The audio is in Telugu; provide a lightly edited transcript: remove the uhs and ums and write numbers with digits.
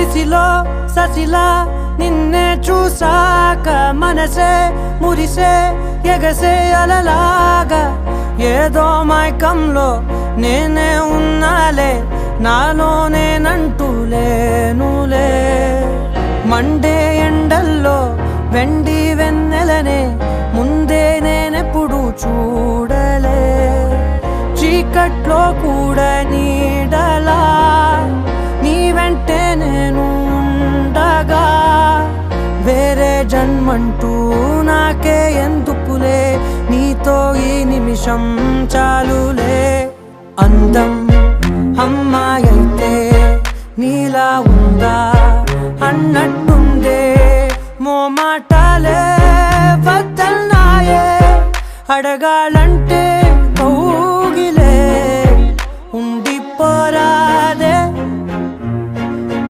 దిశలో ససిలా నిన్నే చూసాక మనసే మురిసే ఎగసే అలలాగా ఏదో మైకంలో నేనే ఉన్నాలే నాలోనేనంటూ లేనులే మండే ఎండల్లో వెండి వెన్నెలనే ముందే నేనెప్పుడు చూడలే చీకట్లో కూడా నీడలా నీ వెంటే నేను ఉండగా వేరే జన్మంటూ నాకే ఎందుకులే నీతో ఈ నిమిషం చాలులే అందం అమ్మాయైతే నీలా ఉందా అన్నట్టుందే మోమాటాలే వద్దన్నాయే అడగాలంటే